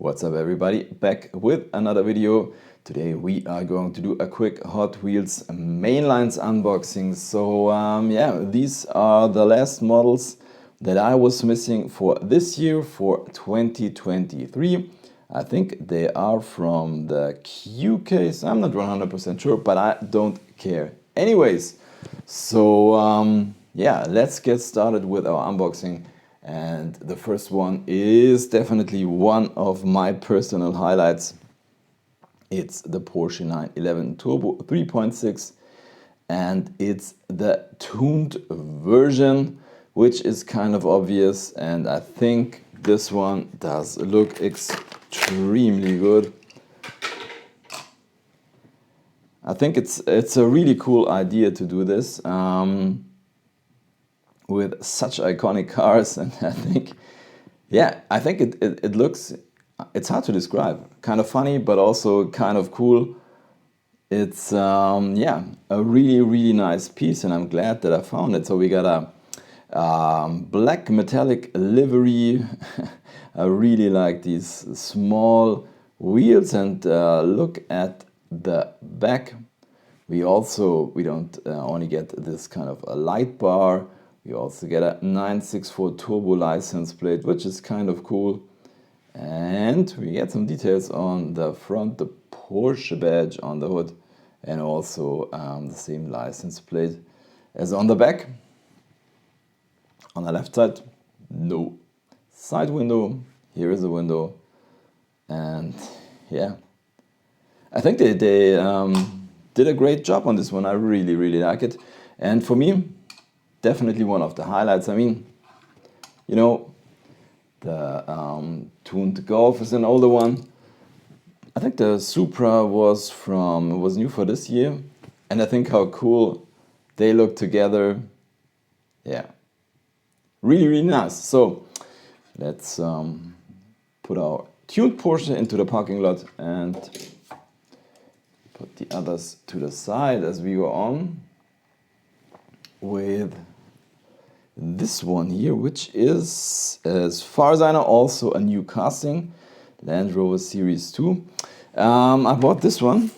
What's up everybody, back with another video. Today we are going to do a quick Hot Wheels Mainlines unboxing. So yeah, these are the last models that I was missing for this year, for 2023. I think they are from the Q case, I'm not 100% sure, but I don't care. Anyways, so yeah, let's get started with our unboxing. And the first one is definitely one of my personal highlights. It's the Porsche 911 Turbo 3.6 and it's the tuned version, which is kind of obvious, and I think this one does look extremely good. I think it's a really cool idea to do this. With such iconic cars, and I think it looks, it's hard to describe, kind of funny but also kind of cool. It's yeah, a really nice piece, and I'm glad that I found it. So we got a black metallic livery. I really like these small wheels, and look at the back. We don't only get this kind of a light bar. We also get a 964 turbo license plate, which is kind of cool. And we get some details on the front, the Porsche badge on the hood, and also the same license plate as on the back. On the left side, no side window. Here is a window. And yeah, I think they did a great job on this one. I really like it. And for me, definitely one of the highlights. I mean, you know, the tuned Golf is an older one. I think the Supra was new for this year, and I think how cool they look together. Yeah, really nice. So let's put our tuned Porsche into the parking lot and put the others to the side as we go on with this one here, which is, as far as I know, also a new casting, Land Rover Series 2. I bought this one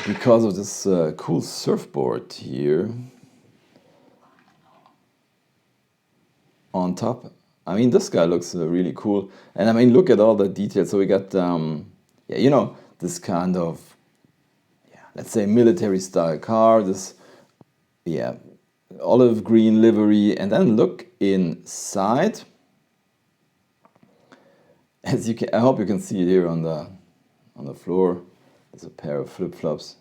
because of this cool surfboard here on top. I mean, this guy looks really cool, and I mean, look at all the details. So we got, yeah, you know, this kind of, yeah, let's say military style car. This, yeah, olive green livery, and then look inside. As you can, I hope you can see it here on the floor. There's a pair of flip-flops,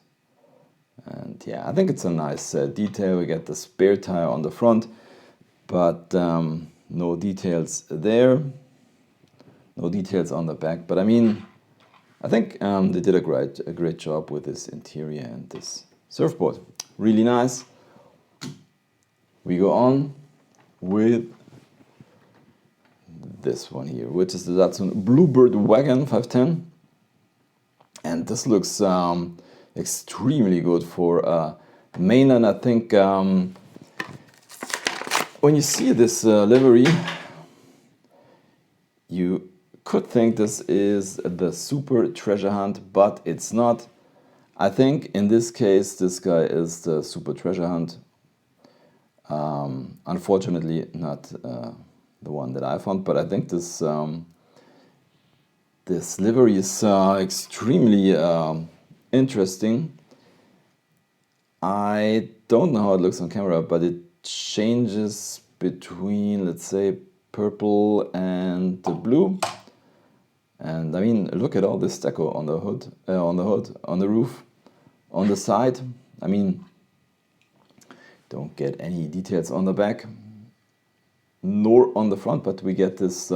and yeah, I think it's a nice detail. We get the spare tire on the front, but no details there. No details on the back. But I mean, I think they did a great job with this interior and this surfboard. Really nice. We go on with this one here, which is the Datsun Bluebird Wagon 510. And this looks extremely good for mainland. I think when you see this livery, you could think this is the Super Treasure Hunt, but it's not. I think in this case, this guy is the Super Treasure Hunt. Unfortunately, not the one that I found, but I think this this livery is extremely interesting. I don't know how it looks on camera, but it changes between, let's say, purple and the blue. And I mean, look at all this deco on the hood, on the roof, on the side. I mean, don't get any details on the back, nor on the front, but we get this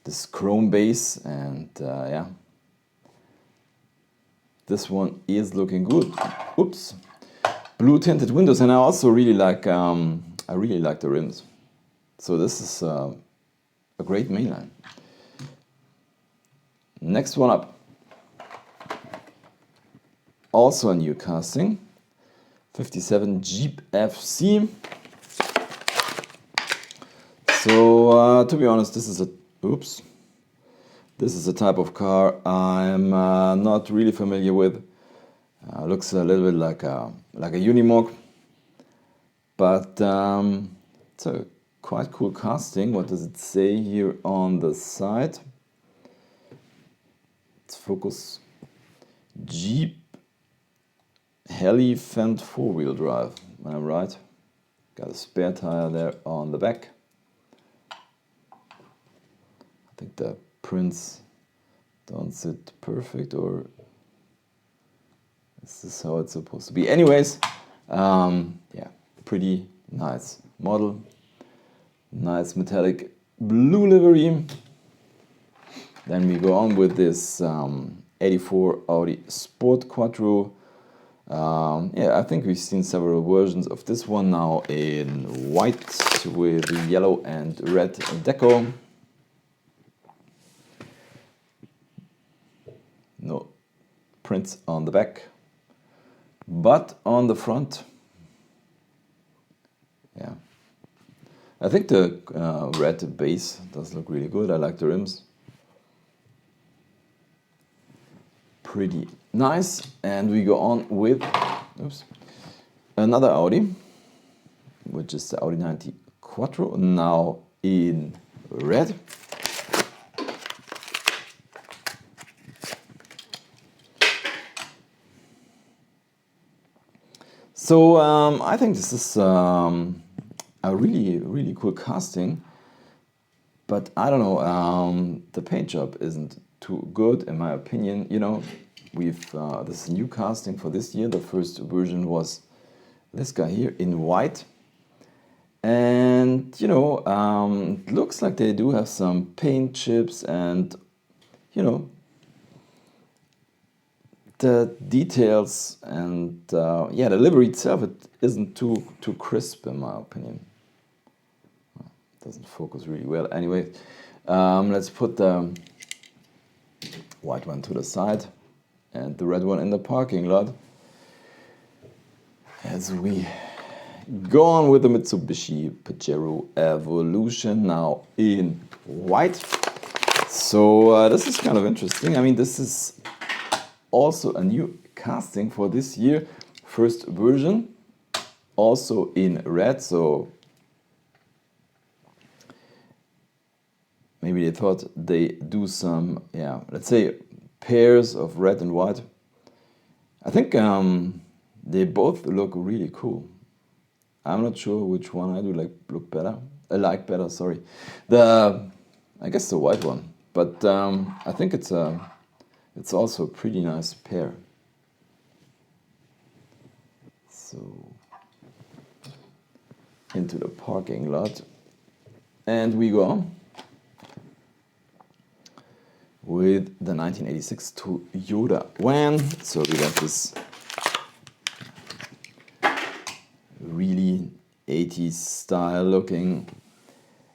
this chrome base, and yeah, this one is looking good. Oops, blue tinted windows, and I also really like the rims. So this is a great mainline. Next one up, also a new casting. 57 Jeep FC. So to be honest, this is a oops, this is a type of car I'm not really familiar with. Looks a little bit like a Unimog, but it's a quite cool casting. What does it say here on the side? Let's focus. Jeep Heli Fendt 4-wheel drive. Am I right? Got a spare tire there on the back. I think the prints don't sit perfect, or is this how it's supposed to be? Anyways, yeah, pretty nice model. Nice metallic blue livery. Then we go on with this 84 Audi Sport Quattro. Yeah, I think we've seen several versions of this one now in white with yellow and red deco. No prints on the back, but on the front, yeah. I think the red base does look really good. I like the rims. Pretty nice. And we go on with another Audi, which is the Audi 90 Quattro, now in red. So I think this is a really cool casting, but I don't know, the paint job isn't too good in my opinion. You know, we've this is a new casting for this year. The first version was this guy here in white, and you know, it looks like they do have some paint chips, and you know, the details and yeah, the livery itself, it isn't too crisp in my opinion. Doesn't focus really well. Anyway, let's put the white one to the side and the red one in the parking lot as we go on with the Mitsubishi Pajero Evolution, now in white. So this is kind of interesting. I mean, this is also a new casting for this year. First version, also in red, so maybe they thought they do some, yeah, let's say pairs of red and white. I think they both look really cool. I'm not sure which one I do like better. Sorry, I guess the white one, but I think it's also a pretty nice pair. So into the parking lot, and we go on with the 1986 Toyota Wagon. So we got this really 80s style looking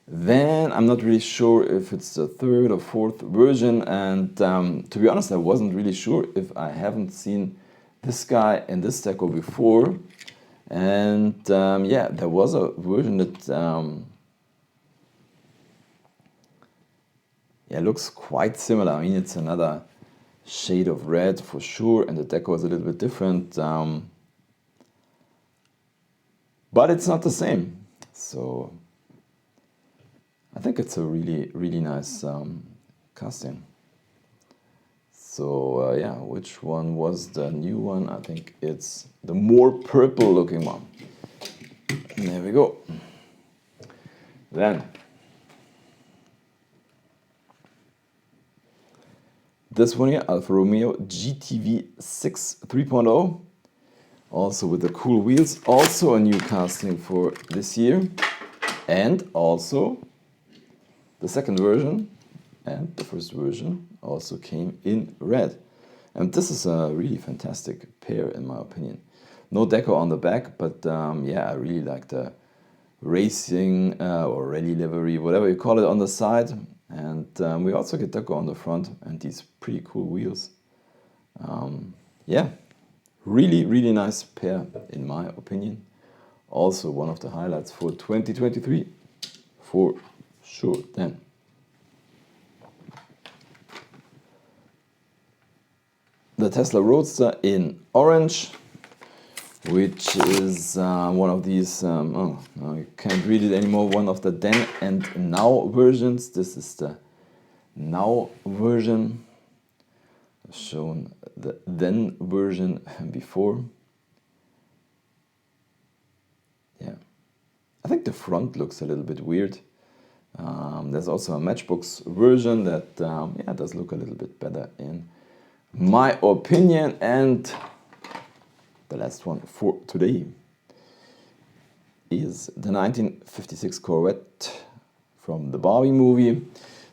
van. I'm not really sure if it's the third or fourth version, and to be honest, I wasn't really sure if I haven't seen this guy in this deco before. And yeah, there was a version that yeah, looks quite similar. I mean, it's another shade of red for sure, and the deco is a little bit different, but it's not the same. So I think it's a really nice casting. So yeah, which one was the new one? I think it's the more purple looking one. There we go. Then this one here, Alfa Romeo GTV 6 3.0, also with the cool wheels, also a new casting for this year, and also the second version and the first version also came in red. And this is a really fantastic pair in my opinion. No deco on the back, but yeah, I really like the racing or rally livery, whatever you call it, on the side. And we also get deco on the front and these pretty cool wheels. Yeah, really nice pair in my opinion. Also one of the highlights for 2023 for sure then. the Tesla Roadster in orange, which is one of these, oh, no, you can't read it anymore, one of the then and now versions. This is the now version. I've shown the then version before. Yeah, I think the front looks a little bit weird. There's also a Matchbox version that yeah, does look a little bit better in my opinion. And the last one for today is the 1956 Corvette from the Barbie movie.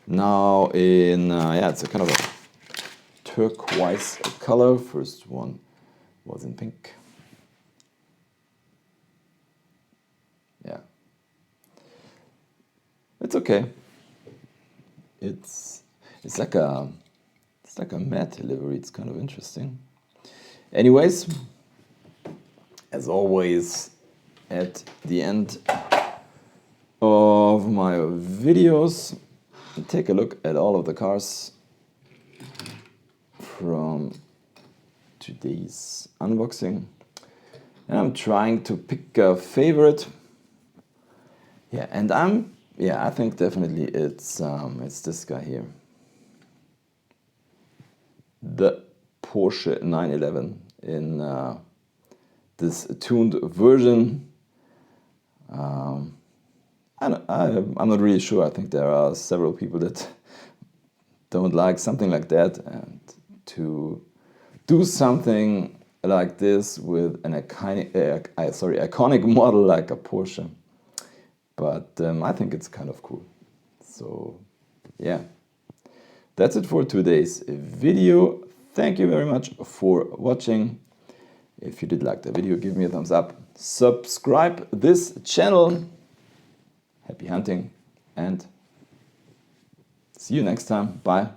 Now in, yeah, it's a kind of a turquoise color. First one was in pink. Yeah. It's okay. It's like a matte livery. It's kind of interesting. Anyways, as always, at the end of my videos, take a look at all of the cars from today's unboxing. And I'm trying to pick a favorite. Yeah, and I think definitely it's this guy here. The Porsche 911 in this tuned version. I'm not really sure. I think there are several people that don't like something like that, and to do something like this with an iconic model like a Porsche. But I think it's kind of cool. So yeah, that's it for today's video. Thank you very much for watching. If you did like the video, give me a thumbs up. Subscribe this channel. Happy hunting and see you next time. Bye.